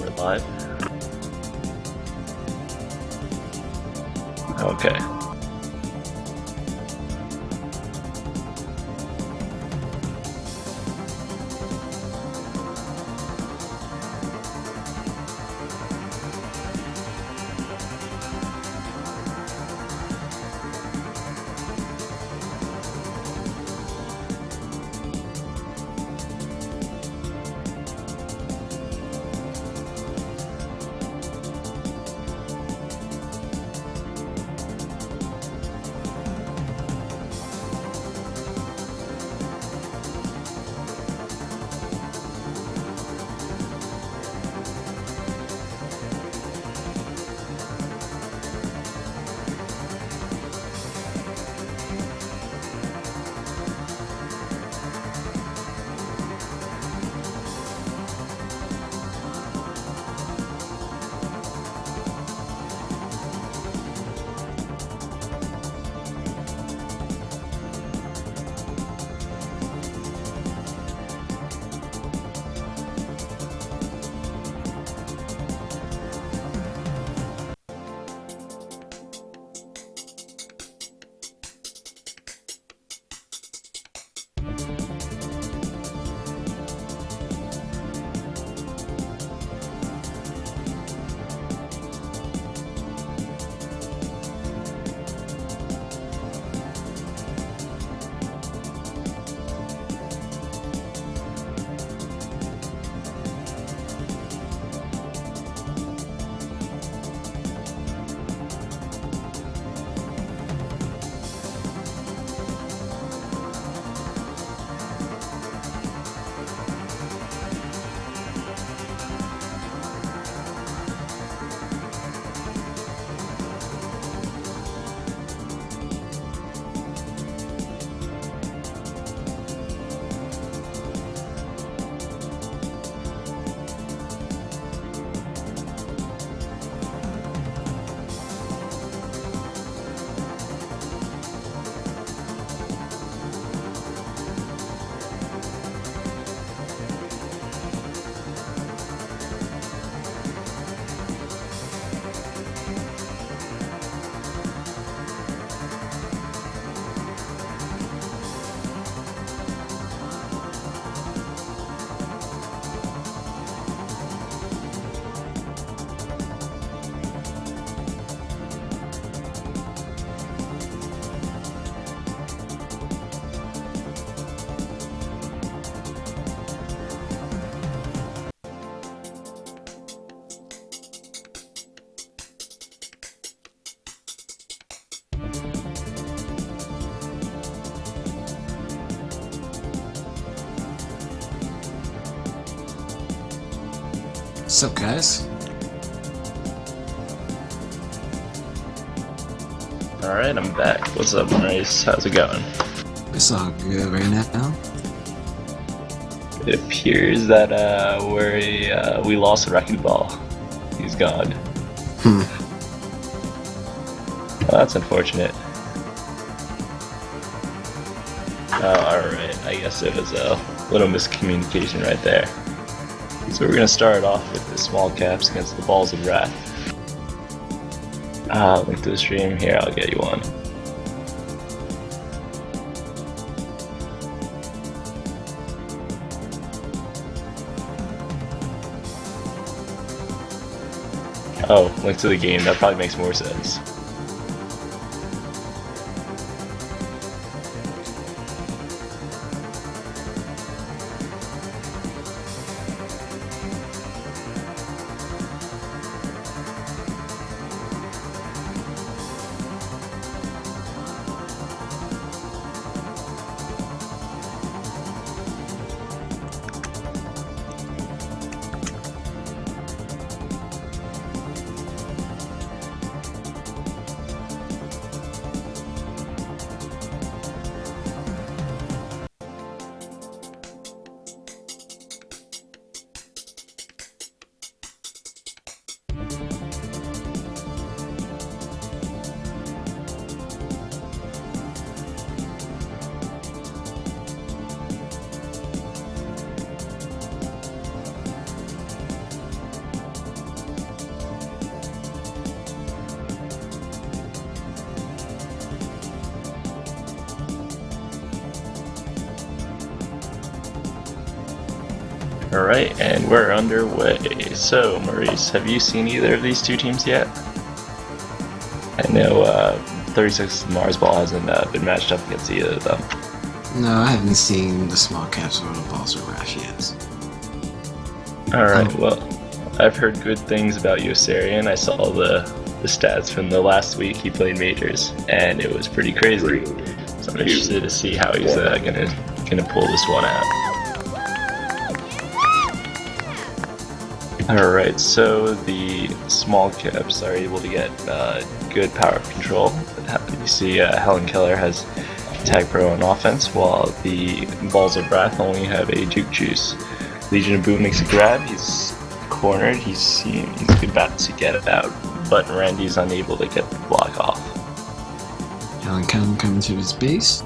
we're live. Okay. What's up, guys? Alright, I'm back. What's up, Maurice? How's it going? It's all good right now. It appears that we lost a wrecking ball. He's gone. Well, that's unfortunate. Oh, alright. I guess it was a little miscommunication right there. So we're gonna start off with the small caps against the balls of wrath. Link to the stream here. I'll get you one. Oh, link to the game. That probably makes more sense. Alright, and we're underway. So, Maurice, have you seen either of these two teams yet? I know 36 Mars Ball hasn't been matched up against either of them. No, I haven't seen the small caps or the balls of wrath yet. Alright, well, I've heard good things about Sᴍᴟ. I saw the stats from the last week he played Majors, and it was pretty crazy. So I'm interested to see how he's gonna pull this one out. Alright, so the small caps are able to get good power control. You see Helen Keller has Tag Pro on offense, while the Balls of Wrath only have a Juke Juice. Legion of Boom makes a grab, he's cornered, he's about to get it out, but Randy's unable to get the block off. Helen Keller coming to his base.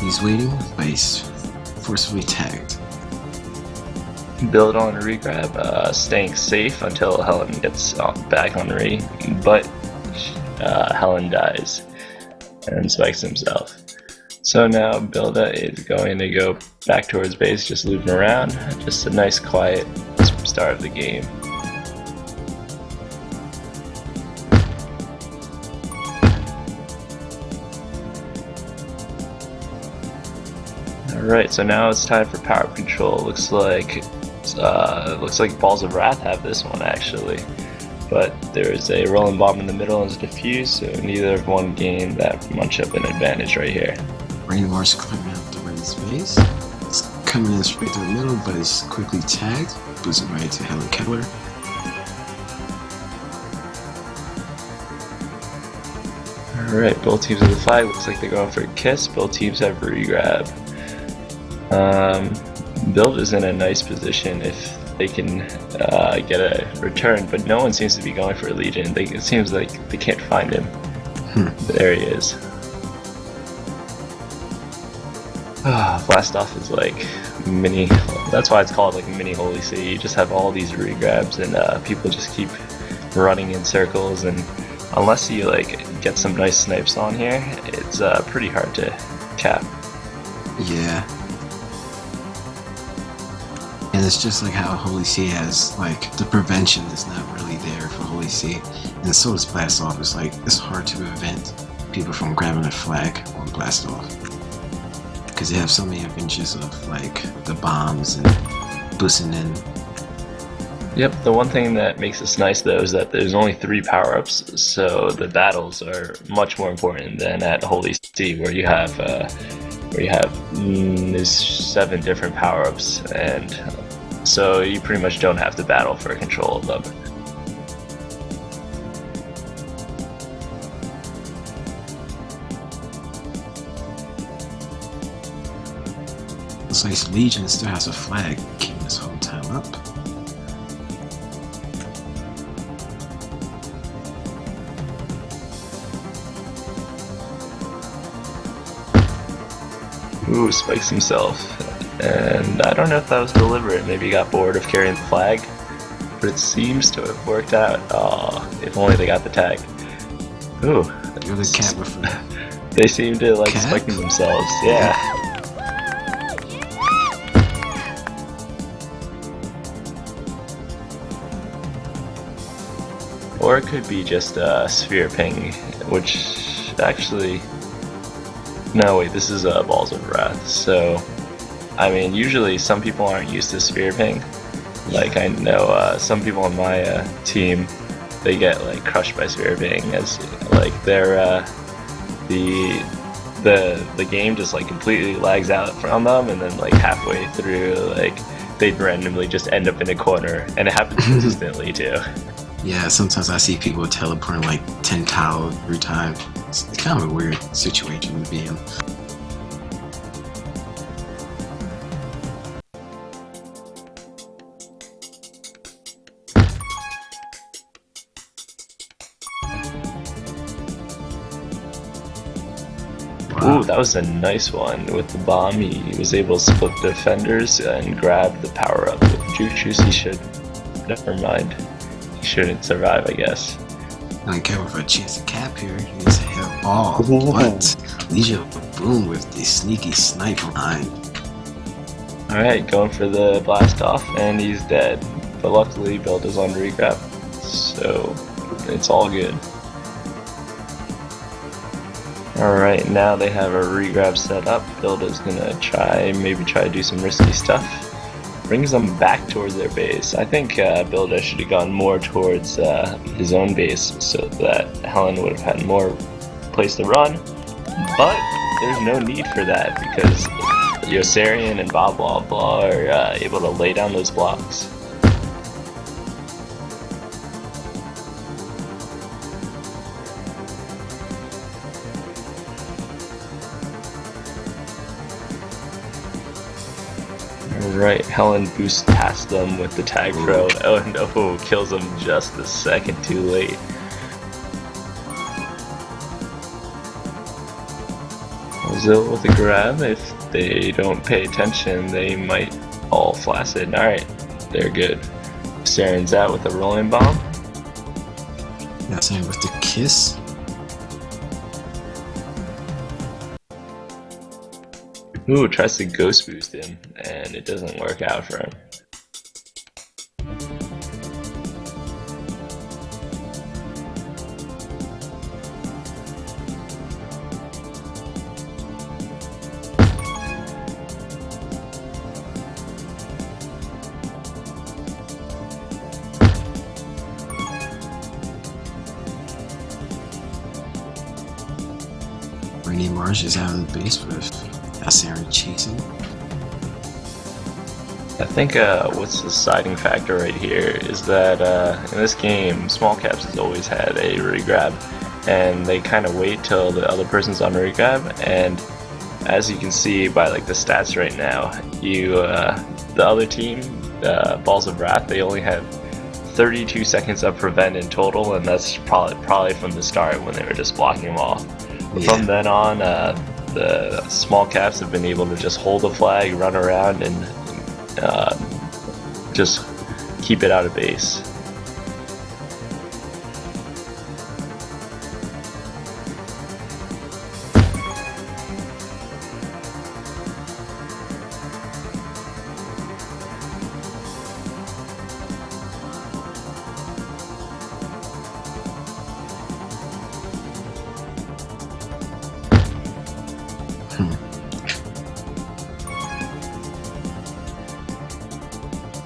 He's waiting, but he's forcefully tagged. Build on regrab, staying safe until Helen gets back on re, but Helen dies and spikes himself. So now Builda is going to go back towards base, just looping around. Just a nice quiet start of the game. Alright, so now it's time for power control. Looks like Balls of Wrath have this one actually, but there is a rolling bomb in the middle and it's diffused, so neither of one gain that much of an advantage right here. Rain Mars climbing out the right space. It's coming in straight through the middle, but it's quickly tagged. Boosts it right to Helen Keller. Alright, both teams have the flag. Looks like they're going for a kiss. Both teams have regrab. Build is in a nice position if they can get a return, but no one seems to be going for a Legion. It seems like they can't find him. There he is. Blast Off is like mini. That's why it's called like mini Holy City. You just have all these regrabs, and people just keep running in circles. And unless you like get some nice snipes on here, it's pretty hard to cap. Yeah. And it's just like how Holy See has, like, the prevention is not really there for Holy See. And so does Blast Off. It's like, it's hard to prevent people from grabbing a flag on Blast Off. Because they have so many adventures of, like, the bombs and boosting in. Yep, the one thing that makes this nice though is that there's only 3 power-ups, so the battles are much more important than at Holy See, where you have there's 7 different power-ups, and so you pretty much don't have to battle for control of them. Looks like Legion still has a flag keeping this whole time up. Ooh, spikes himself. And I don't know if that was deliberate. Maybe he got bored of carrying the flag, but it seems to have worked out. Aw, if only they got the tag. Ooh. You're the cat with They seem to like cat? spiking themselves. Yeah. Or it could be just sphere ping, which actually... No, wait, this is Balls of Wrath. So, I mean, usually some people aren't used to sphere ping. Like, I know some people on my team, they get like crushed by sphere ping, as like their the game just like completely lags out from them, and then like halfway through, like they'd randomly just end up in a corner, and it happens consistently too. Yeah, sometimes I see people teleporting like 10 tiles every time. It's kind of a weird situation to be in. Ooh, that was a nice one. With the bomb, he was able to split the defenders and grab the power-up. With Juke Juice, he should... Never mind. He shouldn't survive, I guess. Not careful for a chance to cap here. He needs to hit all, but Legion of Boom with the sneaky snipe behind. Alright, going for the blast off, and he's dead. But luckily, Build is on regrab, so it's all good. Alright, now they have a regrab set up. Build is gonna maybe try to do some risky stuff. Brings them back towards their base. I think Builder should have gone more towards his own base so that Helen would have had more place to run. But there's no need for that because Yosarian and Bob Blah Blah are able to lay down those blocks. Alright, Helen boosts past them with the tag throw. Oh no, kills them just a second too late. Zilla with a grab. If they don't pay attention, they might all flaccid. Alright, they're good. Saren's out with a rolling bomb. That's him with the kiss. Ooh, tries to ghost boost him, and it doesn't work out for him. Rainy Marsh is out of the base with Saren chasing. I think what's the deciding factor right here is that in this game, Small Caps has always had a regrab, and they kind of wait till the other person's on regrab. And as you can see by like the stats right now, the other team, Balls of Wrath, they only have 32 seconds of prevent in total, and that's probably from the start when they were just blocking them off. But from then on, the Small Caps have been able to just hold the flag, run around, and just keep it out of base.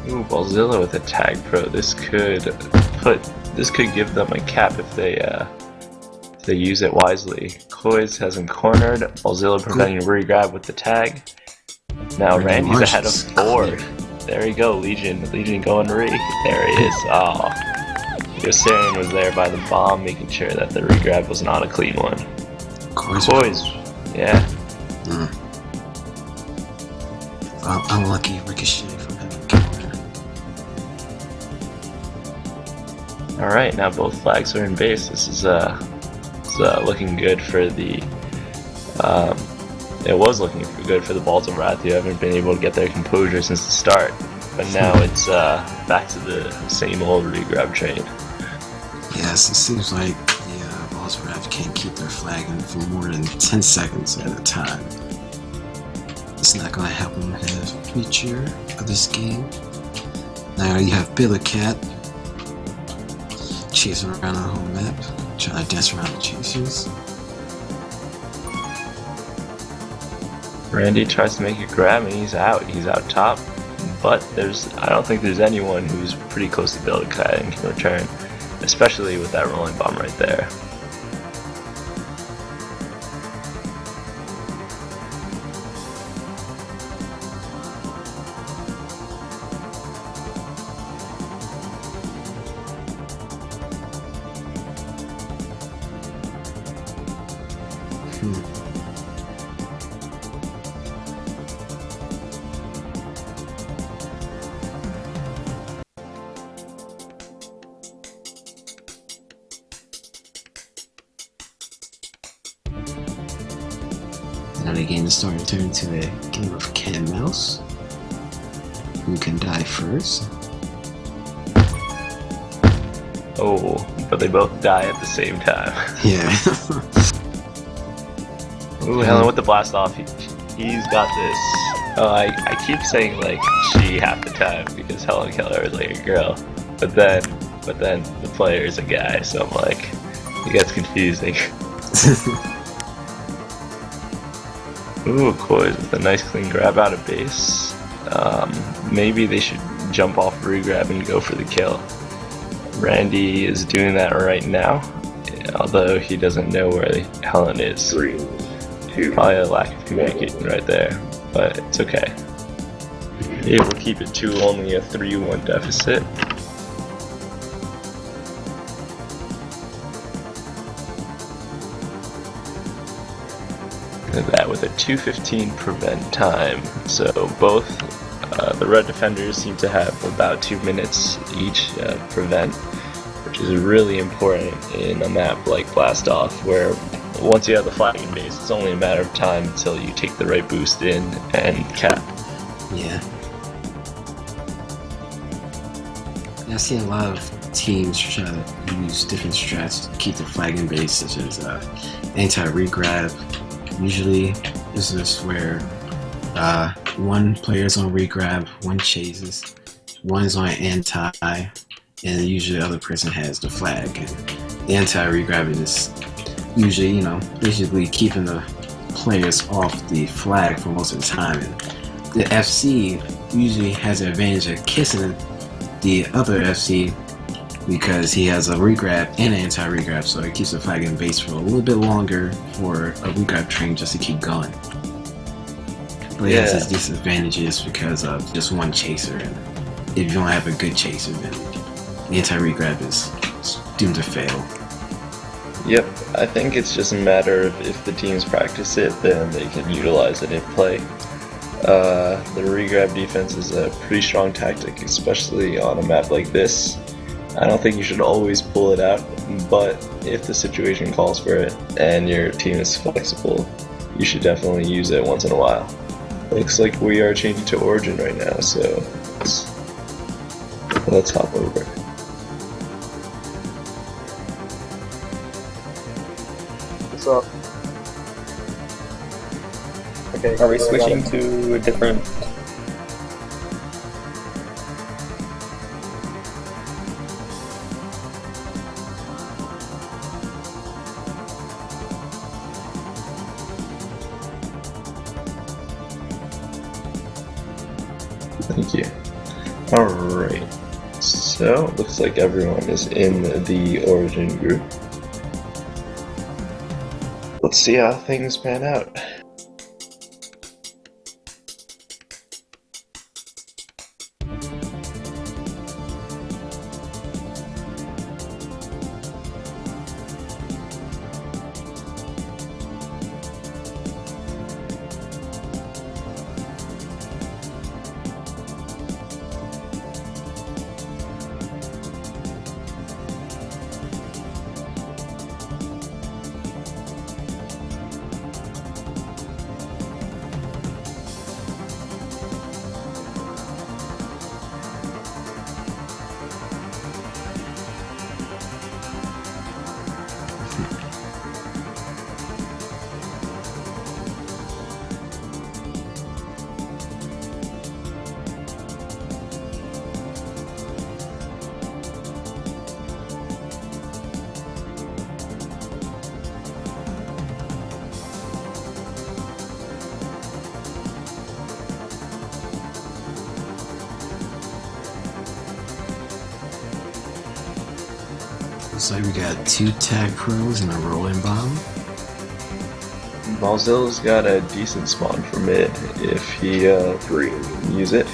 Ooh, Ballzilla with a tag pro. This could give them a cap if they use it wisely. Cոտոյs has him cornered. Ballzilla preventing a regrab with the tag. Now Randy's ahead of 4. There we go, Legion going re. There he is. Oh, Yosarian was there by the bomb, making sure that the regrab was not a clean one. Cոտոյs, yeah. Unlucky ricochet from him. Alright, now both flags are in base. This is looking good for the it was looking good for the Balls of Wrath, who haven't been able to get their composure since the start. But now it's back to the same old regrab train. Yes, it seems like the Balls of Wrath can't keep their flag in for more than 10 seconds at a time. It's not going to help them have a feature of this game. Now you have Billy Cat chasing around the whole map, trying to dance around the chasers. Randy tries to make a grab and he's out top. But I don't think there's anyone who's pretty close to Billy Cat and can return, especially with that rolling bomb right there. Now the game is starting to turn into a game of cat and mouse. Who can die first? Oh, but they both die at the same time. Yeah. Ooh, Helen with the blast off. He's got this. Oh, I keep saying like she half the time because Helen Keller is like a girl, but then the player is a guy, so I'm like, it gets confusing. Ooh, Corszáᴘs with a nice clean grab out of base. Maybe they should jump off regrab and go for the kill. Randy is doing that right now, although he doesn't know where Helen is. 3, 2, Probably a lack of communication right there, but it's okay. Able to keep it to only a 3-1 deficit. And that with a 2:15 prevent time. So both the red defenders seem to have about 2 minutes each prevent, which is really important in a map like Blastoff, where once you have the flag in base, it's only a matter of time until you take the right boost in and cap. Yeah. I see a lot of teams try to use different strats to keep the flag in base, such as anti-regrab. Usually, this is where one player's on regrab, one chases, one is on anti, and usually the other person has the flag. And the anti-regrab is usually, you know, basically keeping the players off the flag for most of the time. And the FC usually has the advantage of kissing the other FC because he has a regrab and an anti-regrab, so it keeps the flag in base for a little bit longer for a regrab train just to keep going. But it has its disadvantages because of just one chaser, and if you don't have a good chaser, then the anti-regrab is doomed to fail. Yep, I think it's just a matter of if the teams practice it, then they can utilize it in play. The regrab defense is a pretty strong tactic, especially on a map like this. I don't think you should always pull it out, but if the situation calls for it and your team is flexible, you should definitely use it once in a while. Looks like we are changing to Origin right now, so let's hop over. What's up? Okay, are we switching to a different? Thank you. Alright, so looks like everyone is in the Origin group. Let's see how things pan out. Looks like we got 2 tag pros and a rolling bomb. Balzill's got a decent spawn for mid if he use it.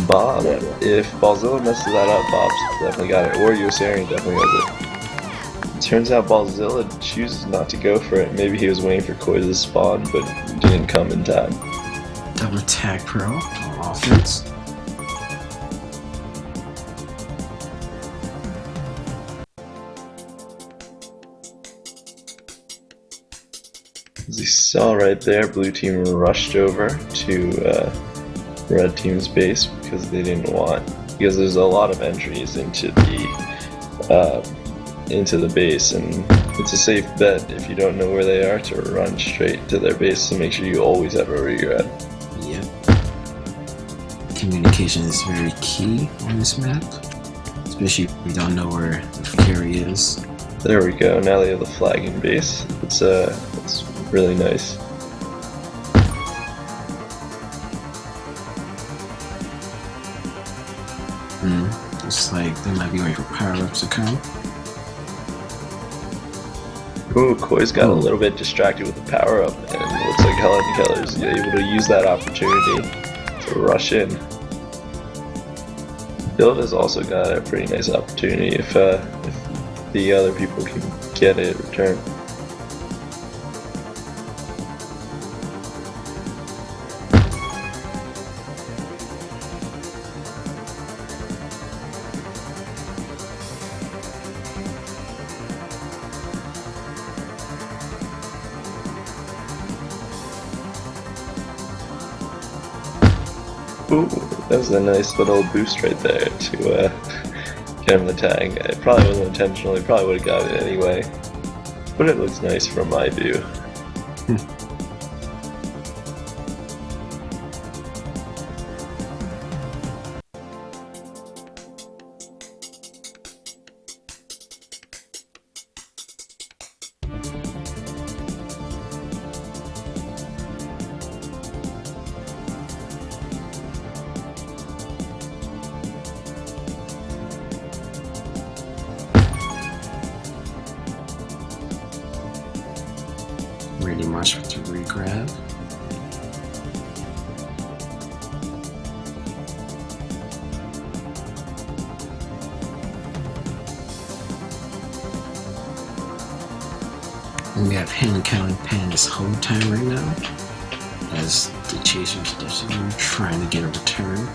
Bob, if Balzilla messes that up, Bob's definitely got it, or Yossarian definitely has it. Turns out Balzilla chooses not to go for it. Maybe he was waiting for Corszáᴘs' spawn, but didn't come in time. Double tag pro on offense. As you saw right there, blue team rushed over to red team's base because they didn't want, because there's a lot of entries into the base, and it's a safe bet if you don't know where they are to run straight to their base to make sure you always have a regrab. Yep. communication is very key on this map, especially if we don't know where the carry is. There we go. Now they have the flag in base. It's really nice. Looks like they might be waiting for power-ups to come. Ooh, Cōᴘs got a little bit distracted with the power up, and it looks like Helen Keller's able to use that opportunity to rush in. Build has also got a pretty nice opportunity if the other people can get it returned. Ooh, that was a nice little boost right there to get him the tag. It probably wasn't intentional, he probably would have got it anyway. But it looks nice from my view. Ready much to regrab. And we have Helen Keller paying this whole time right now, as the Chasers are trying to get a return.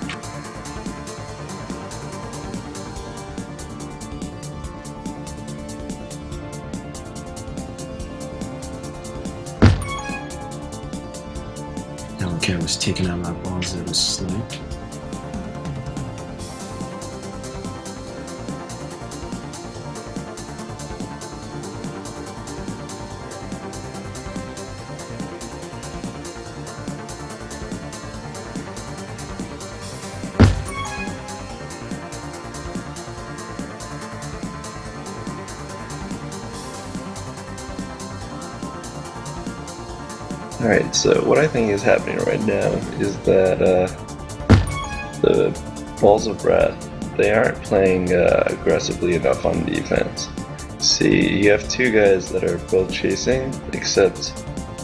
Helen Keller was taking out my balls that was sniped. Alright, so what I think is happening right now is that the Balls of Wrath, they aren't playing aggressively enough on defense. See, you have two guys that are both chasing, except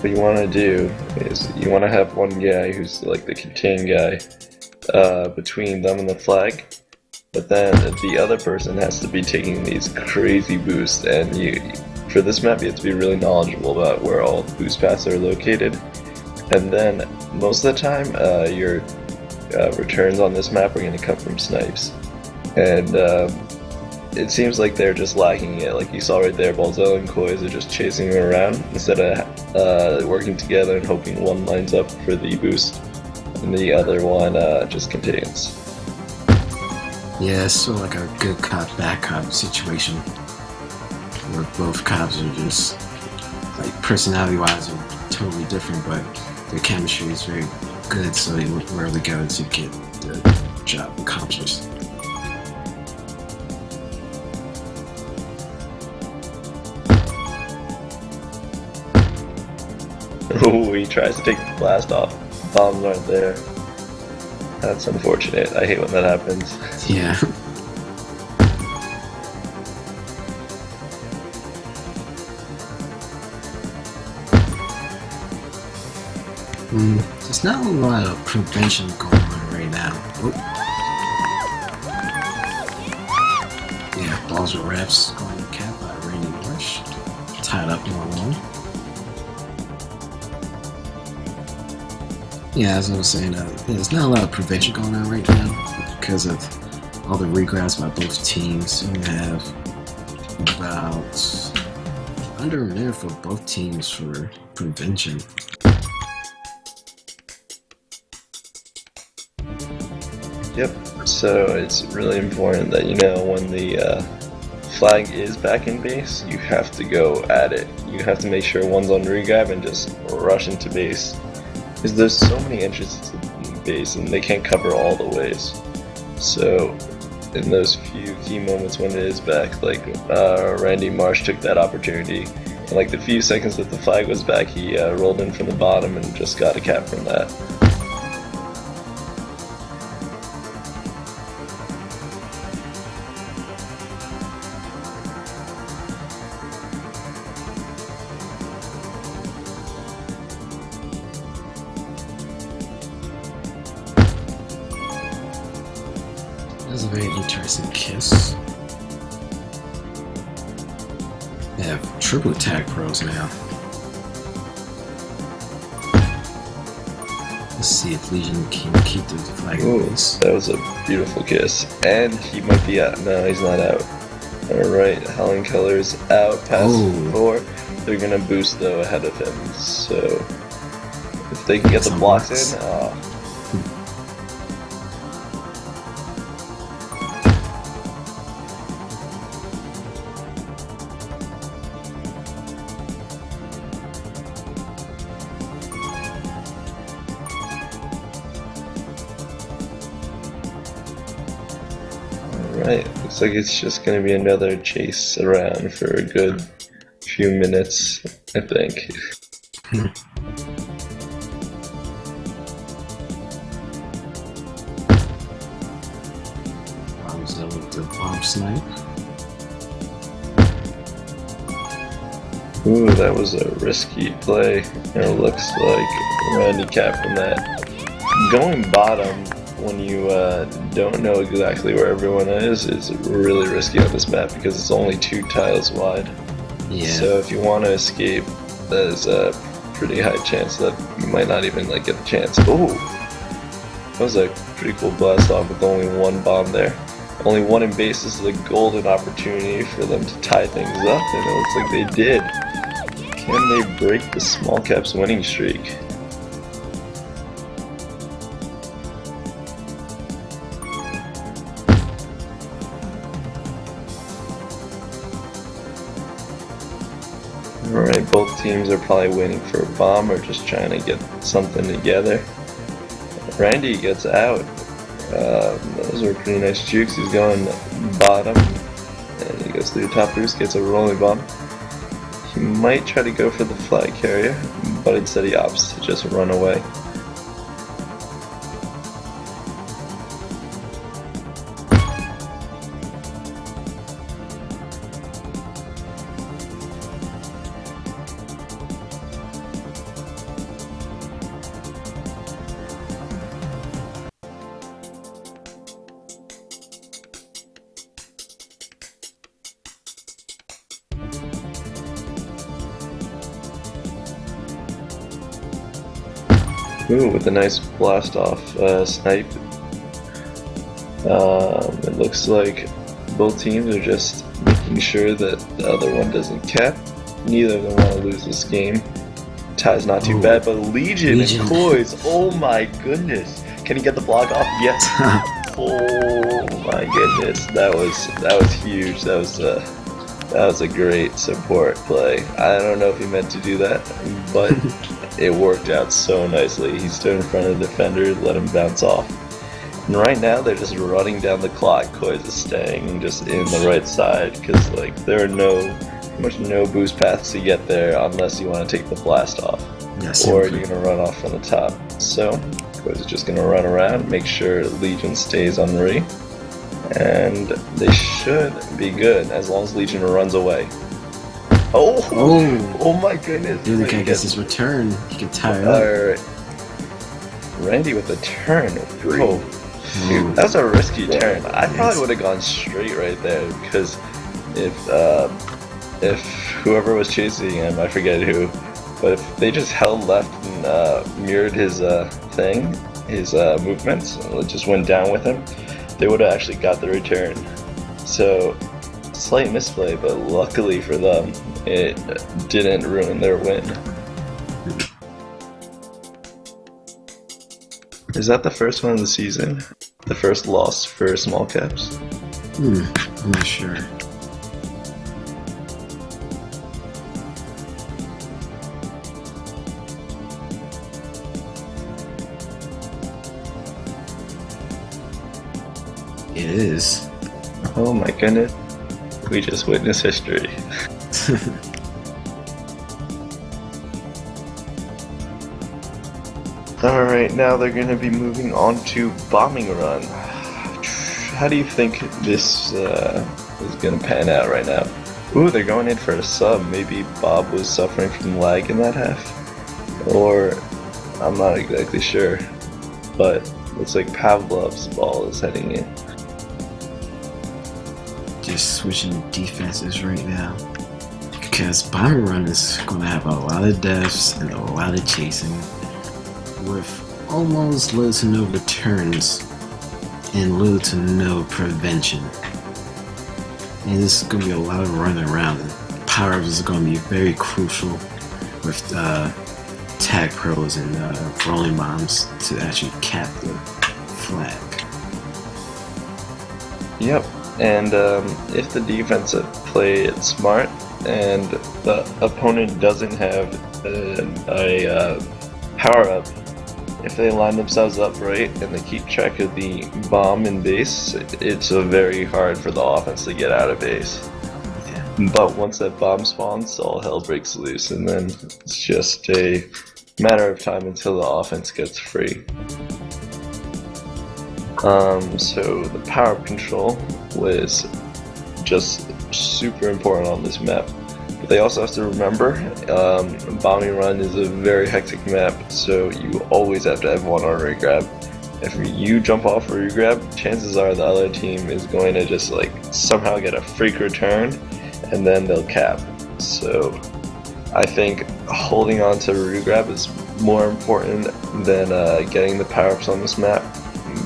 what you want to do is you want to have one guy who's like the contain guy between them and the flag, but then the other person has to be taking these crazy boosts, and for this map you have to be really knowledgeable about where all boost paths are located, and then most of the time your returns on this map are going to come from snipes, and it seems like they're just lacking it. Like you saw right there, Balzel and Cōᴘs are just chasing him around instead of working together and hoping one lines up for the boost and the other one just contains. Yeah, it's sort of like a good cop, bad cop situation, where both cops are just, like, personality-wise are totally different, but their chemistry is very good, so they work really together to get the job accomplished. Oh, he tries to take the blast off. Bombs aren't there. That's unfortunate. I hate when that happens. Yeah. There's not a lot of prevention going on right now. Oh. Yeah, balls of refs going to cap by Rainy Bush. Tied up 1-1. Yeah, as I was saying, there's not a lot of prevention going on right now because of all the regrabs by both teams. We have about under a minute for both teams for prevention. Yep, so it's really important that you know when the flag is back in base, you have to go at it. You have to make sure one's on regrab and just rush into base. Because there's so many entrances to pace, and they can't cover all the ways. So in those few key moments when it is back, like Randy Marsh took that opportunity. In like the few seconds that the flag was back, he rolled in from the bottom and just got a cap from that. That's a very interesting kiss. They have triple tag pros now. Let's see if Legion can keep the flag in place. That was a beautiful kiss. And he might be out. No, he's not out. Alright, Helen Keller's out past 4. They're gonna boost though ahead of him. So if they can get the blocks in, Alright, looks like it's just gonna be another chase around for a good few minutes, I think. Bombs up with the bomb snipe. Ooh, that was a risky play. It looks like Randy capped from that. Going bottom when you don't know exactly where everyone is really risky on this map because it's only 2 tiles wide. Yeah. So if you want to escape, there's a pretty high chance that you might not even like get the chance. Ooh, that was a pretty cool blast off with only 1 bomb there. Only 1 in base is the golden opportunity for them to tie things up, and it looks like they did. Can they break the small caps winning streak? Alright, both teams are probably waiting for a bomb or just trying to get something together. Randy gets out. Those are pretty nice jukes. He's going bottom, and he goes through top boost, gets a rolling bomb. He might try to go for the flag carrier, but instead he opts to just run away. Ooh, with a nice blast off snipe. It looks like both teams are just making sure that the other one doesn't cap. Neither of them want to lose this game. Tie's not too bad, but Legion and Corszáᴘs, oh my goodness. Can he get the block off? Yes. Oh my goodness, that was huge. That was a great support play. I don't know if he meant to do that, but it worked out so nicely. He stood in front of the defender, let him bounce off. And right now they're just running down the clock. Corszáᴘs is staying just in the right side because like there are pretty much no boost paths to get there unless you want to take the blast off, or you're gonna run off from the top. So Corszáᴘs is just gonna run around, make sure Legion stays on Re, and they should be good as long as Legion runs away. Oh my goodness! Dude, the guy gets his return. He can tie it up. Alright. Randy with a turn. Oh, dude, that was a risky turn. I probably would have gone straight right there because if whoever was chasing him, I forget who, but if they just held left and mirrored his his movements, and just went down with him, they would have actually got the return. So slight misplay, but luckily for them, it didn't ruin their win. Is that the first one of the season? The first loss for small caps? I'm not sure. It is. Oh my goodness. We just witnessed history. Alright, now they're going to be moving on to bombing run. How do you think this is going to pan out right now? Ooh, they're going in for a sub. Maybe Bob was suffering from lag in that half? Or, I'm not exactly sure. But looks like Pavlov's ball is heading in. Just switching defenses right now. Because bombing run is going to have a lot of deaths and a lot of chasing. With almost little to no returns and little to no prevention. And this is going to be a lot of running around. Power-ups is going to be very crucial with tag pros and rolling bombs to actually cap the flag. Yep, and if the defense play it smart and the opponent doesn't have a power-up, if they line themselves up right and they keep track of the bomb in base, it's very hard for the offense to get out of base. Yeah. But once that bomb spawns, all hell breaks loose, and then it's just a matter of time until the offense gets free. So the power control was just super important on this map. But they also have to remember, bombing run is a very hectic map, so you always have to have one on regrab. If you jump off a regrab, chances are the other team is going to just like somehow get a freak return, and then they'll cap. So I think holding on to regrab is more important than getting the power-ups on this map,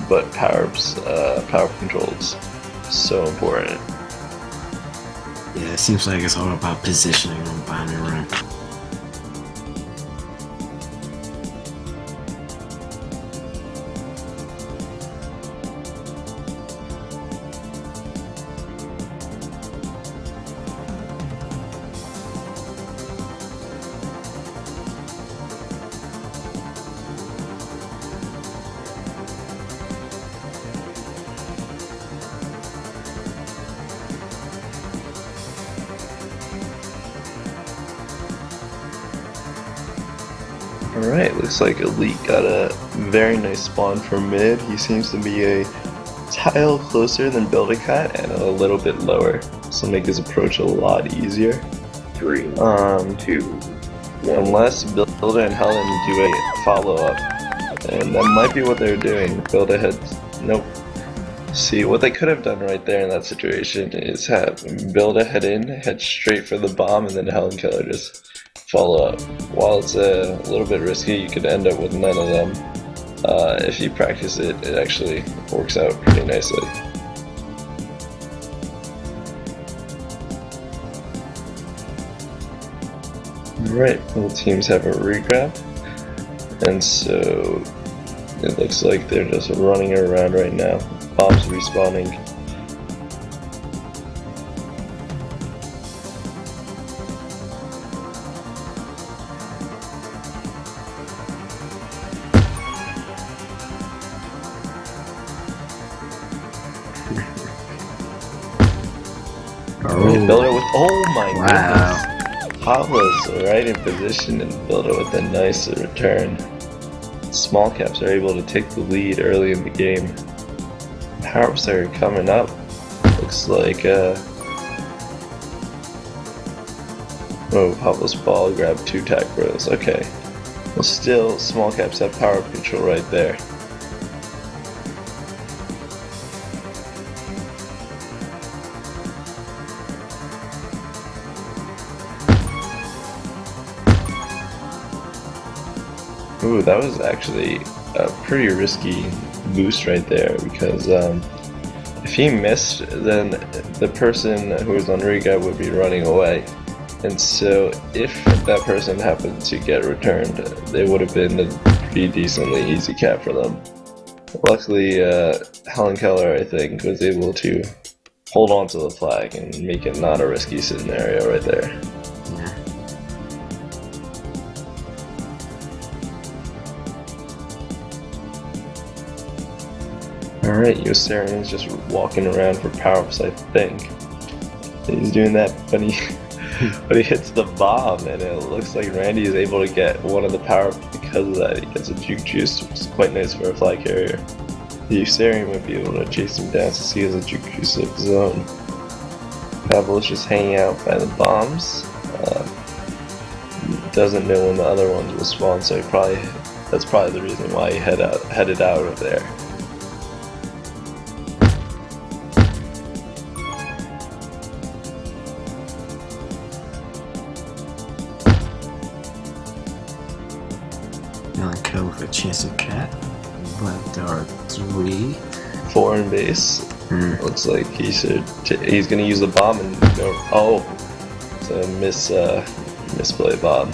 but power-ups, power control is so important. Yeah, it seems like it's all about positioning on bombing run. Alright, looks like Elite got a very nice spawn from mid. He seems to be a tile closer than Build-A-Cat and a little bit lower, so make his approach a lot easier. 3, 2, 1. Unless Builda and Helen do a follow-up, and that might be what they're doing. Builda had... nope. See, what they could have done right there in that situation is have Builda head straight for the bomb, and then Helen Killer just follow up. While it's a little bit risky, you could end up with none of them. If you practice it, it actually works out pretty nicely. Alright, both teams have a regrab, and so it looks like they're just running around right now. Bombs respawning. Builder with, oh my goodness. Pablo's right in position and Builder with a nice return. Small caps are able to take the lead early in the game. Power-ups are coming up. Looks like oh, Pablo's ball grabbed 2 tag bros. Okay. Well, still, small caps have power control right there. Ooh, that was actually a pretty risky boost right there, because if he missed, then the person who was on regrab would be running away. And so if that person happened to get returned, they would have been a pretty decently easy cap for them. Luckily, Helen Keller, I think, was able to hold on to the flag and make it not a risky scenario right there. Alright, C쏘ᴘs is just walking around for power-ups, I think. He's doing that, but he hits the bomb, and it looks like Randy is able to get one of the power-ups because of that. He gets a juke juice, which is quite nice for a fly carrier. The C쏘ᴘs might be able to chase him down since he has a juke juice of his own. Pavel is just hanging out by the bombs. Doesn't know when the other ones will spawn, so that's probably the reason why he headed out of there. mLTP with a chance to cat, but there are 3. 4 in base. Looks like he's gonna use the bomb and go. Oh, it's a misplay bomb.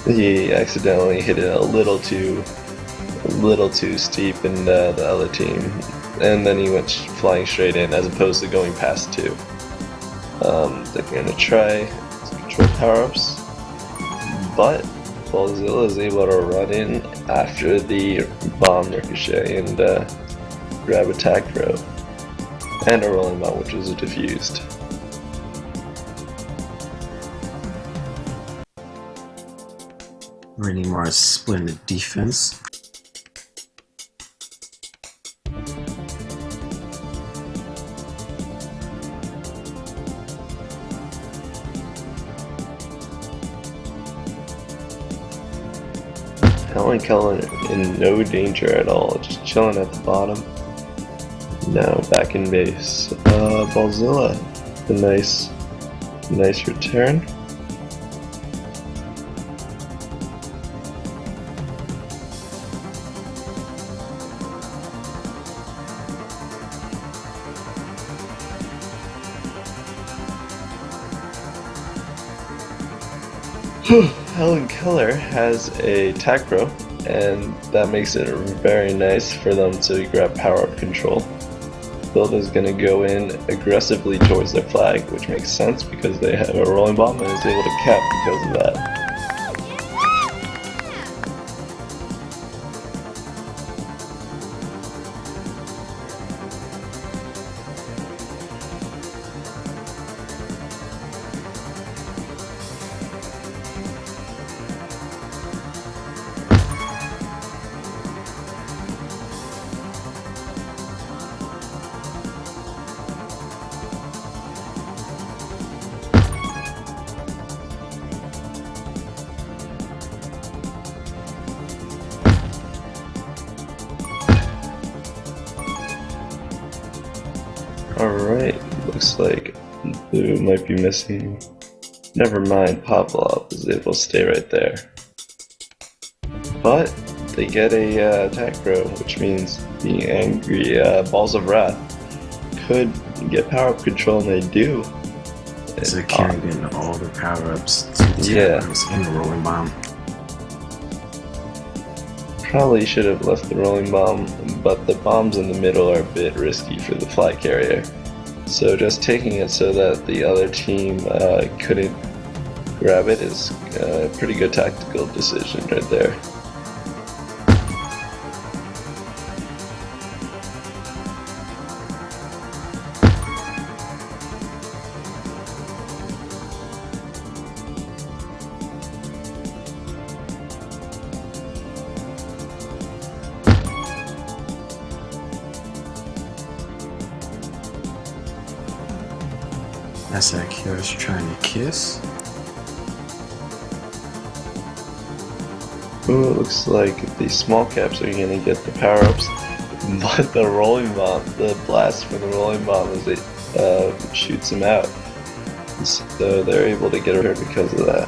He accidentally hit it a little too steep in the other team, and then he went flying straight in as opposed to going past 2. They're gonna try to control power-ups, but Cțōᴘs is able to run in after the bomb ricochet and grab a tag throw and a rolling bomb, which was diffused. Randy Mars splitting the defense. mLTP in no danger at all, just chilling at the bottom. Now back in base. Cțōᴘs, a nice return. mLTP has a tag pro, and that makes it very nice for them to grab power-up control. Build is going to go in aggressively towards their flag, which makes sense because they have a rolling bomb and is able to cap because of that. Alright, looks like blue might be missing. Never mind, Pavlov is able to stay right there. But they get a attack throw, which means the angry Balls of Wrath could get power-up control, and they do. So they can't get all the power-ups to the attackers and the rolling bomb. Probably should have left the rolling bomb, but the bombs in the middle are a bit risky for the fly carrier. So just taking it so that the other team couldn't grab it is a pretty good tactical decision right there. That's Cțōᴘs trying to kiss. Ooh, it looks like the small caps are gonna get the power-ups, but the rolling bomb, the blast from the rolling bomb as it shoots them out. So they're able to get her because of that.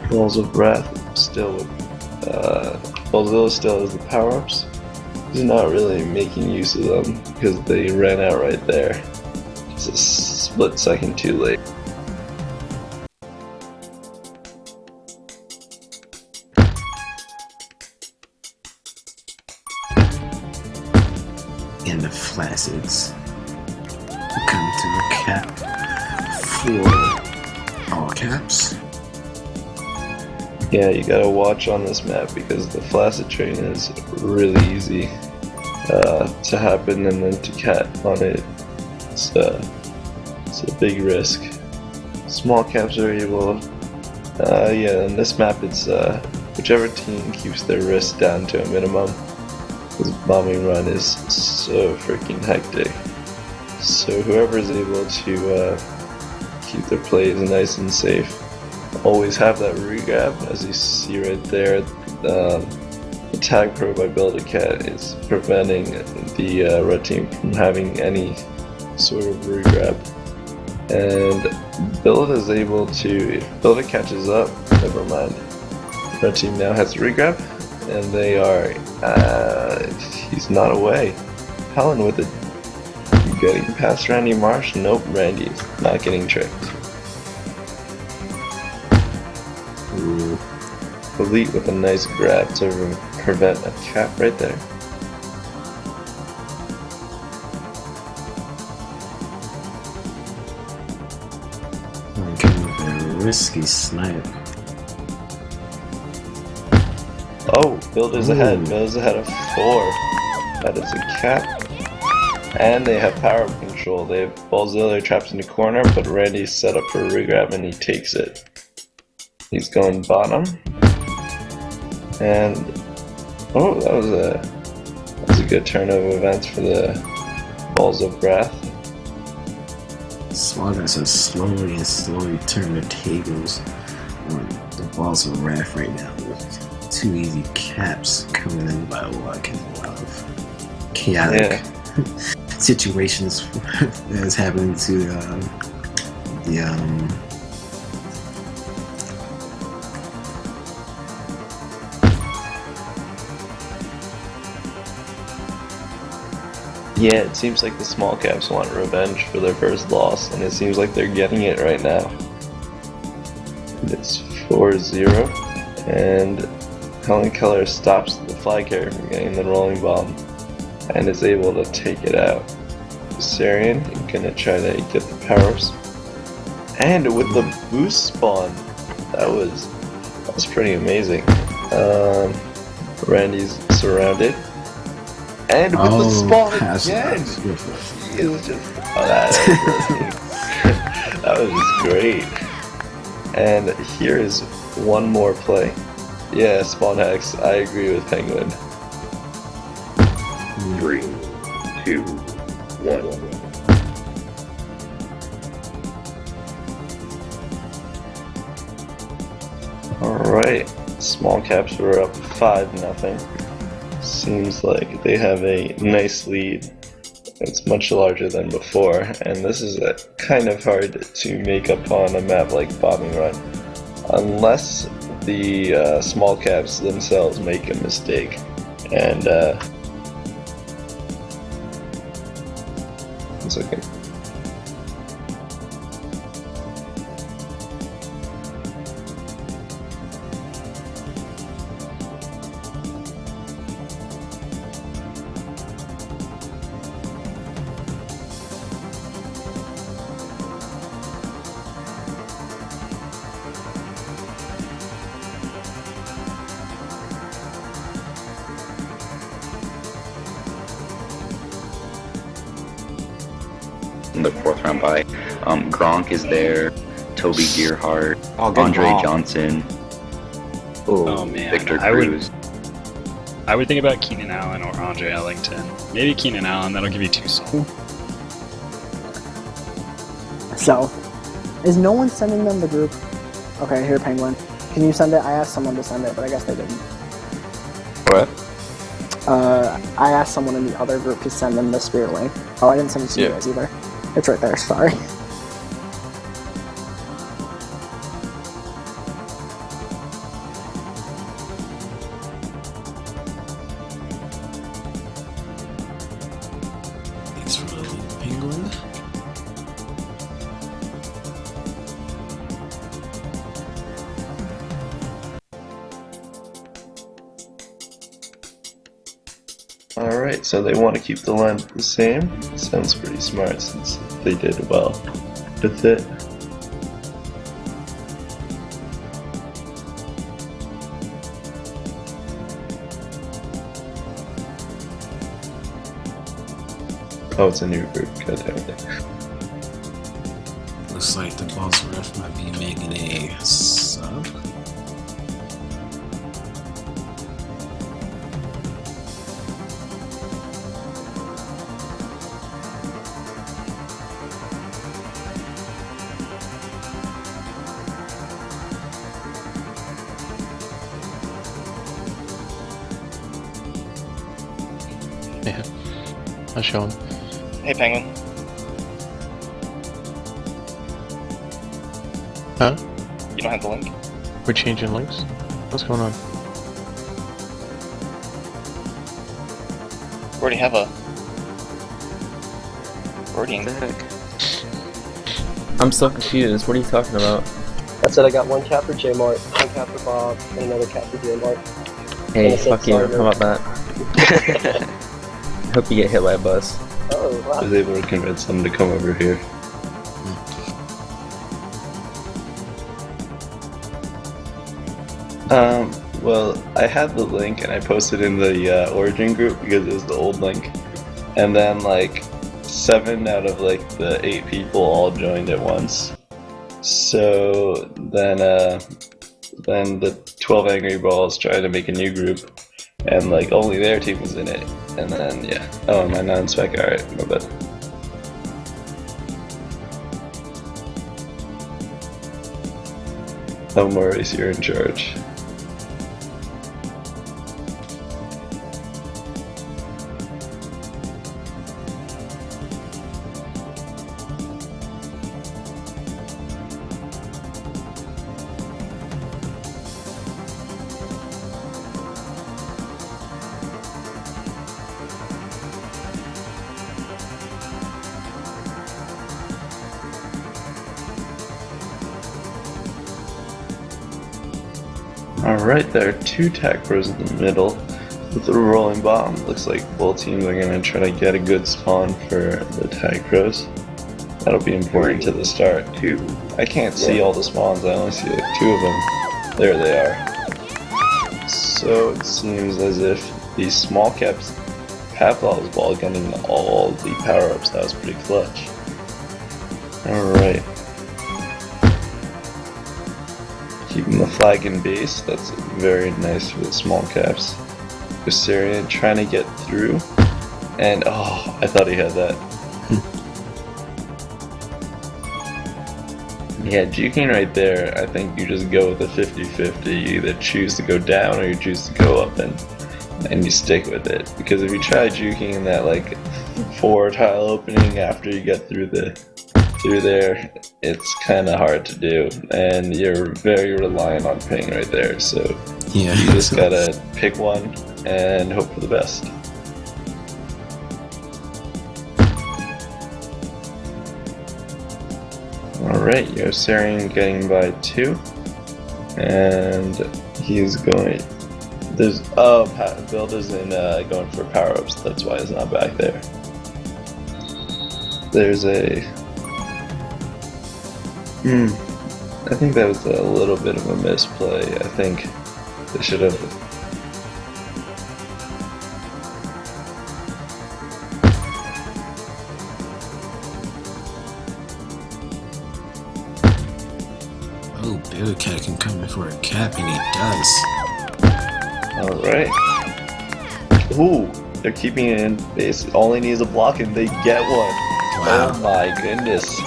Balls of Wrath still with Cțōᴘs still has the power-ups. He's not really making use of them because they ran out right there. It's a split second too late. And the Flacids come to a cap for All caps. Yeah, you gotta watch on this map because the flaccid train is really easy to happen, and then to cat on it, it's a big risk. Small caps are able, yeah, on this map it's whichever team keeps their risk down to a minimum, because bombing run is so freaking hectic. So whoever is able to keep their plays nice and safe, always have that regrab. As you see right there, the tag pro by Build-A-Cat is preventing the red team from having any sort of regrab. And Build is able to, if Build catches up, never mind. Red team now has regrab, and they are, he's not away. Helen with it. Getting past Randy Marsh? Nope, Randy's not getting tricked. Ooh. Elite with a nice grab to prevent a cap right there. Kind of a risky snipe. Oh, Builder's ahead. Builder's ahead of 4. That is a cap. And they have power control. They have Auxiliary traps in the corner, but Randy's set up for a regrab and he takes it. He's going bottom. And oh, that was a good turn of events for the Balls of Wrath. Swaggers are slowly turning the tables on the Balls of Wrath right now with 2 easy caps coming in by luck and a lot of chaotic situations that is happening to Yeah, it seems like the small caps want revenge for their first loss, and it seems like they're getting it right now. It's 4-0, and Helen Keller stops the fly carrier from getting the rolling bomb, and is able to take it out. Sarian gonna try to get the powers, and with the boost spawn, that was pretty amazing. Randy's surrounded. And with the spawn again! He is just, that was just great. And here is one more play. Yeah, spawn hex, I agree with Penguin. 3, 2, 1. Alright, small caps were up 5-0. Seems like they have a nice lead. It's much larger than before, and this is kind of hard to make up on a map like Bombing Run, unless the small caps themselves make a mistake. And one second. In the 4th round by Gronk is there, Toby Gearhart, good Andre call. Johnson, Oh man, Victor I Cruz. would think about Keenan Allen or Andre Ellington. Maybe Keenan Allen. That'll give you 2 souls. So, is no one sending them the group? Okay, here, Penguin. Can you send it? I asked someone to send it, but I guess they didn't. What? I asked someone in the other group to send them the spirit link. Oh, I didn't send it to you guys either. It's right there, sorry. Thanks for the link, Penguin. Alright, so they want to keep the line the same. Sounds pretty smart since they did well with it. Oh, it's a new group. God damn it. Looks like the boss ref might be making a sub. Yeah, I'll show him. Hey, Penguin. Huh? You don't have the link? We're changing links? What's going on? We already have a... Already in. What the heck? I'm so confused. What are you talking about? I said I got one cap for J-Mart, one cap for Bob, and another cap for J-Mart. Hey, I said fuck you. sorry. How about that? Hope you get hit by a bus. Oh, I wow. was able to convince them to come over here. Well, I had the link and I posted in the Origin group because it was the old link. And then like 7 out of like the 8 people all joined at once. So then the 12 Angry Balls tried to make a new group. And like only their team was in it. And then yeah. Oh, am I not in spec? Alright, my bad. No worries, you're in charge. Alright, there are 2 tag pros in the middle with a rolling bomb. Looks like both teams are going to try to get a good spawn for the tag pros. That'll be important to the start. 2. I can't see all the spawns, I only see like 2 of them. There they are. So it seems as if these small caps have all this ball getting all the power-ups. That was pretty clutch. Alright. Keeping the flag in base, that's very nice for the small caps. C쏘ᴘs trying to get through, and oh, I thought he had that. Yeah, juking right there, I think you just go with a 50-50. You either choose to go down or you choose to go up and you stick with it. Because if you try juking in that like 4 tile opening after you get through there, it's kind of hard to do, and you're very reliant on ping right there, so Yeah. you just gotta pick one and hope for the best. Alright, C쏘ᴘs getting by 2, and he's going... There's... Oh, Build isn't going for power-ups, that's why he's not back there. There's a... I think that was a little bit of a misplay. I think they should have... Oh, Baby Cat can come in for a cap, and he does. Alright. Ooh, they're keeping it in base. All he needs is a block and they get one. Wow. Oh my goodness.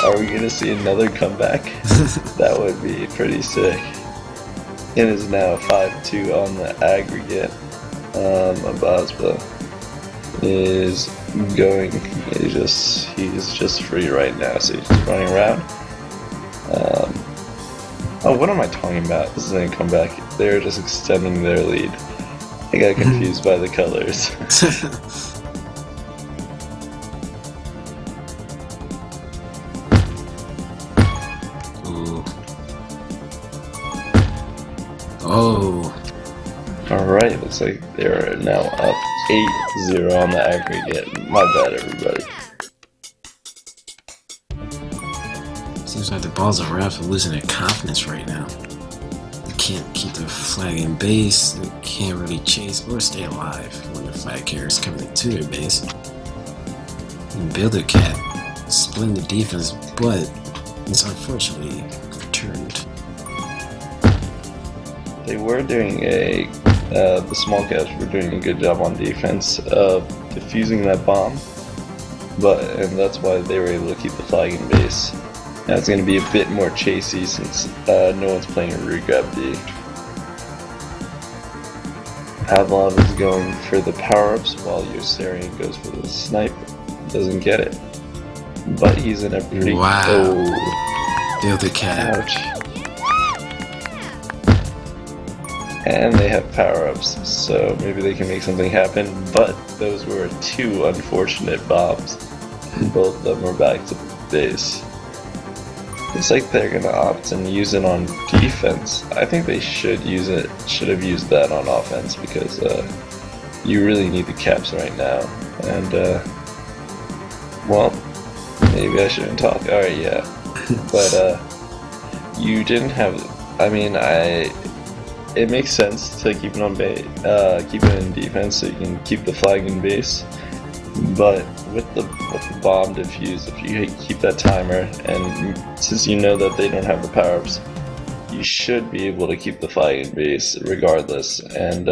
Are we gonna see another comeback? That would be pretty sick. It is now 5-2 on the aggregate. Abazba is going, he's just free right now, so he's just running around. Oh, what am I talking about? This isn't a comeback. They're just extending their lead. I got confused by the colors. Ooh. Oh. Alright, looks like they're now up 8-0 on the aggregate. My bad, everybody. Seems like the balls of ref are losing their confidence right now. They can't keep the flag in base, they can't really chase or stay alive when the flag carrier's coming into their base. And Builder Cat splitting the defense, but it's unfortunately returned. They were doing the small caps were doing a good job on defense of defusing that bomb, and that's why they were able to keep the flag in base. Now it's going to be a bit more chasey since no one's playing a root grab D. Pavlov is going for the power-ups while Yossarian goes for the snipe. Doesn't get it. But he's in a pretty... Wow. Oh. Builder Cat. Ouch. And they have power-ups, so maybe they can make something happen, but those were two unfortunate bombs. Both of them were back to base. Looks like they're gonna opt and use it on defense. I think they should have used that on offense because you really need the caps right now. And well, maybe I shouldn't talk. Alright, yeah. But you didn't have, I mean, it makes sense to keep it on keep it in defense so you can keep the flag in base. But with the bomb defuse, if you keep that timer, and since you know that they don't have the power-ups, you should be able to keep the flag in base regardless. And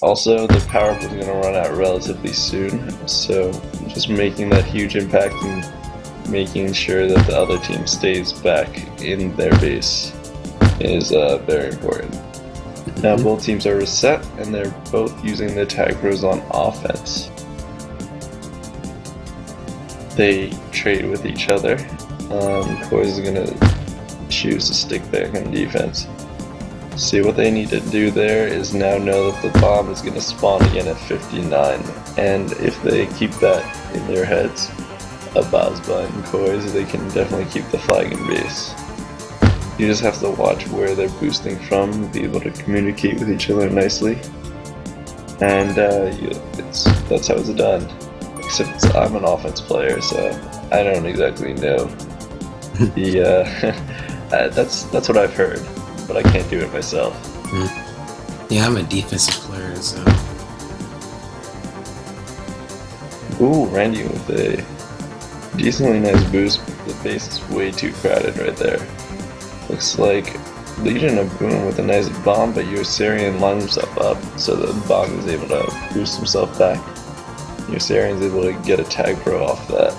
also the power-up is going to run out relatively soon, so just making that huge impact and making sure that the other team stays back in their base is very important. Now both teams are reset and they're both using the tag pros on offense. They trade with each other. Corszáᴘs is gonna choose to stick back on defense. See, what they need to do there is now know that the bomb is gonna spawn again at 59, and if they keep that in their heads, Abazba and Corszáᴘs, they can definitely keep the flag in base. You just have to watch where they're boosting from, be able to communicate with each other nicely, and that's how it's done. Except I'm an offense player, so I don't exactly know. That's what I've heard, but I can't do it myself. Yeah, I'm a defensive player, so. Ooh, Randy with a decently nice boost, but the base is way too crowded right there. Looks like Legion of Boom with a nice bomb, but Yossarian lines himself up, so the bomb is able to boost himself back. Yossarian's able to get a tag pro off that.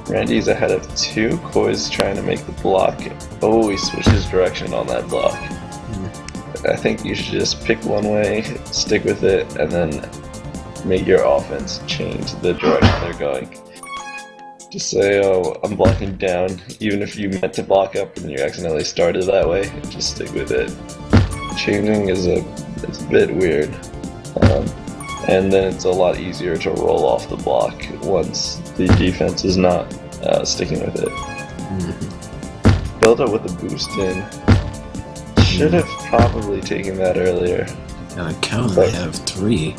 Randy's ahead of 2. Corszáᴘs trying to make the block. Oh, he switches direction on that block. I think you should just pick one way, stick with it, and then make your offense change the direction they're going. Just say, oh, I'm blocking down, even if you meant to block up and you accidentally started that way, just stick with it. Changing is it's a bit weird, and then it's a lot easier to roll off the block once the defense is not sticking with it. Build up with a boost in. Should have probably taken that earlier. Now I can only have 3.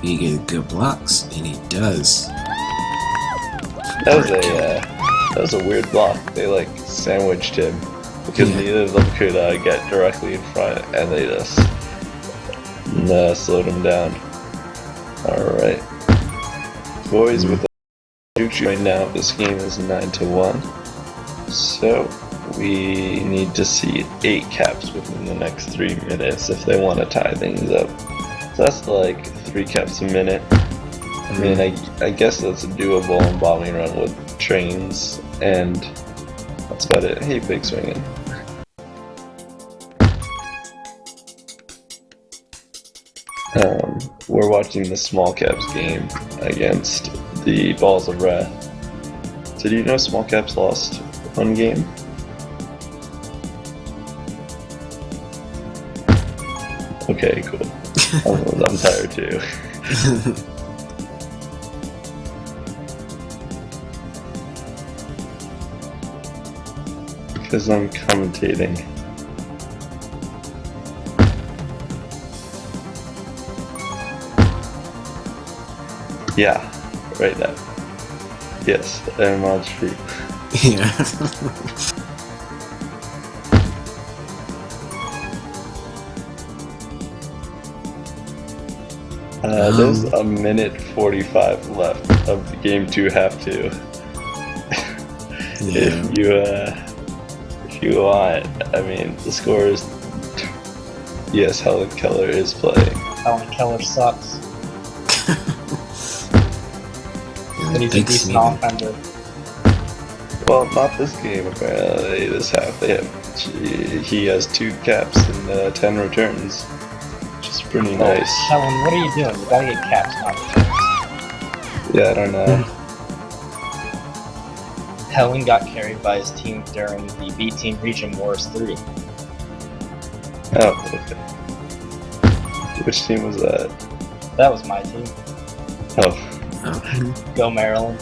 He get good blocks, and he does. That was a weird block. They like sandwiched him because neither of them could get directly in front, and they just slowed him down. All right, boys, with the juke right now, this game is 9-1, so we need to see 8 caps within the next 3 minutes if they want to tie things up. So that's like 3 caps a minute. I mean, I guess that's doable in bombing run with trains, and that's about it. Hey, big swinging. We're watching the small caps game against the Balls of Wrath. Did you know small caps lost 1 game? Okay, cool. I'm tired too. Because I'm commentating. Yeah, right now. Yes, I'm on stream. Yeah. There's a minute 45 left of game 2, half 2. If you want, I mean, the score is. Yes, Helen Keller is playing. Helen Keller sucks. But he's a decent offender. Well, not this game apparently. This half, he has 2 caps and 10 returns, which is pretty nice. Helen, what are you doing? You gotta get caps, not returns. Yeah, I don't know. Helen got carried by his team during the B-Team Region Wars 3. Oh, okay. Which team was that? That was my team. Oh. Go Maryland.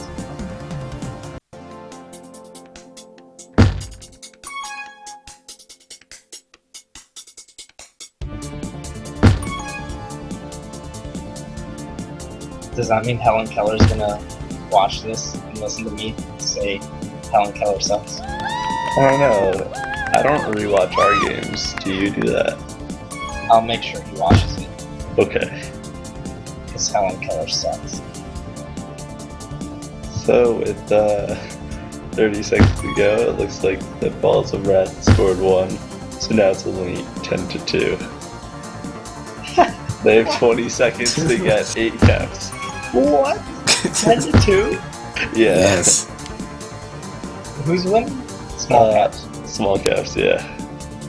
Does that mean Helen Keller's gonna watch this and listen to me say Helen Keller sucks? I don't know. I don't rewatch our games. Do you do that? I'll make sure he watches it. Okay. Because Helen Keller sucks. So with 30 seconds to go, it looks like the Balls of Wrath scored 1. So now it's only 10-2. They have 20 seconds to get 8 caps. What? 10-2? Yeah. Yes. Who's winning? Small caps. Small caps, yeah.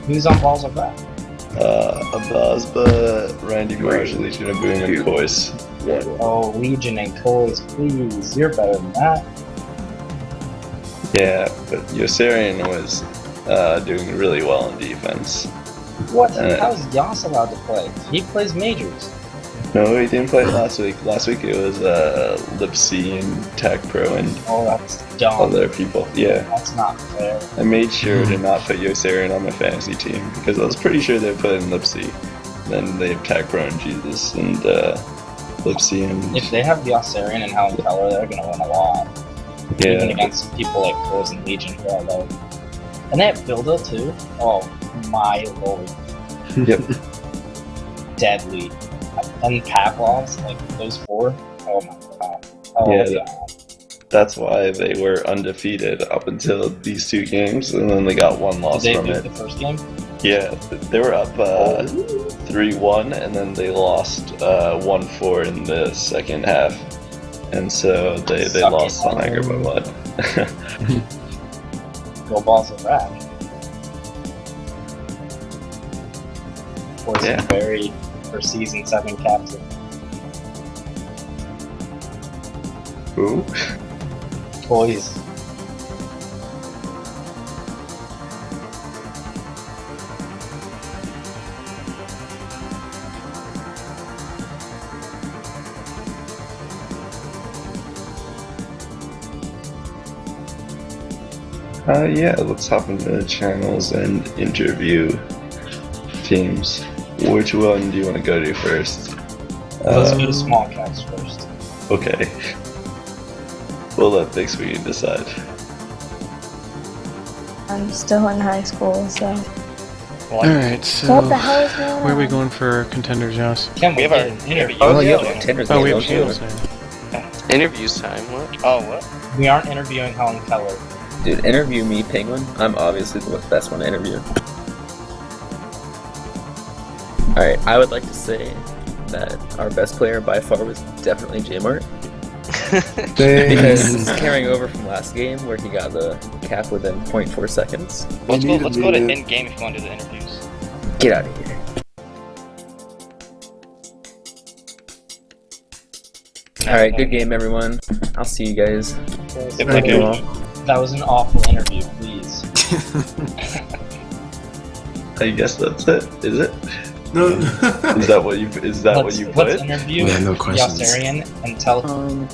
Who's on Balls of Wrath? Abazba, Randy Marsh, Legion of Boom, and Cōᴘs. Oh, Legion and Cōᴘs, please. You're better than that. Yeah, but Yossarian was doing really well in defense. What? How's Yas allowed to play? He plays majors. No, he didn't play last week. Last week it was Lipsy and Tech Pro and that's dumb. other people. Yeah. That's not fair. I made sure to not put Yossarian on my fantasy team because I was pretty sure they put in Lipsy. Then they have Tech Pro and Jesus and Lipsy and. If they have Yossarian and Helen Keller, they're gonna win a lot. Yeah. Even against people like Cōᴘs and Legion, who I love. And they have Bilda too. Oh my lord. Yep. Deadly. And Pavlovs, like those 4. Oh my god. Oh Yeah, god. That's why they were undefeated up until these 2 games, and then they got 1 loss Did they from lose it. the first game? Yeah, they were up 3-1, and then they lost 1-4 in the second half, and so they lost on Anger by 1. Go Balls of Wrath. Yeah. Very for season 7 captain. Who? Toys. Yeah, let's hop into the channels and interview teams. Which one do you want to go to first? Let's go to small caps first. Okay. We'll let Big Sweeney decide. I'm still in high school, so. Alright, so What the hell is going on? where are we going for contenders, Joss? Can We have get our an interview? Oh, yeah, contenders. Oh, we have game, don't shields you? now. Interviews time, what? Oh, what? We aren't interviewing Helen Keller. Dude, interview me, Penguin. I'm obviously the best one to interview. Alright, I would like to say that our best player by far was definitely J-Mart. Because it's carrying over from last game where he got the cap within 0.4 seconds. Let's go to in-game if you want to do the interviews. Get out of here. Alright, good game everyone. I'll see you guys. Thank you. That was an awful interview, please. I guess that's it. Is it? No. Is that what you put? Let's interview We have no questions. Yossarian and tell him.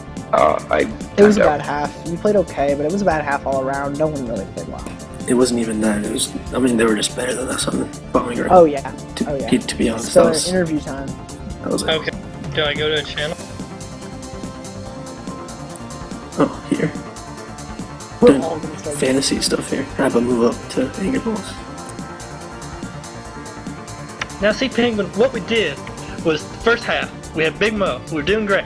It was about half. You played okay, but it was about half all around. No one really played well. It wasn't even that. It was. I mean, they were just better than us on bombing ground. Oh yeah. To be honest, So that was, interview time. that was like, Okay, do I go to a channel? oh, here. We're Doing all gonna start. fantasy stuff here. I have a move up to Anger Balls. Now see, Penguin, what we did was the first half, We had Big Mo. We were doing great.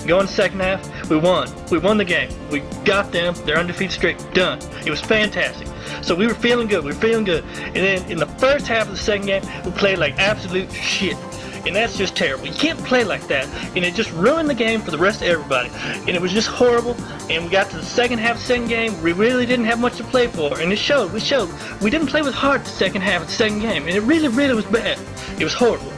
Going second half, we won. We won the game. We got them. Their undefeated streak done. It was fantastic. So we were feeling good. And then in the first half of the second game, we played like absolute shit. And that's just terrible. You can't play like that. And it just ruined the game for the rest of everybody. And it was just horrible. And we got to the second half of the second game. We really didn't have much to play for. And it showed. We didn't play with heart the second half of the second game. And it really, really was bad. It was horrible.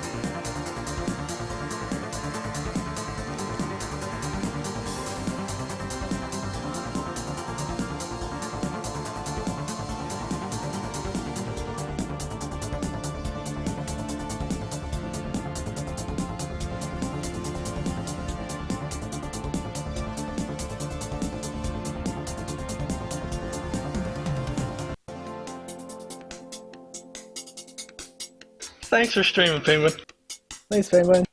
Thanks for streaming, Penguin. Thanks, Penguin.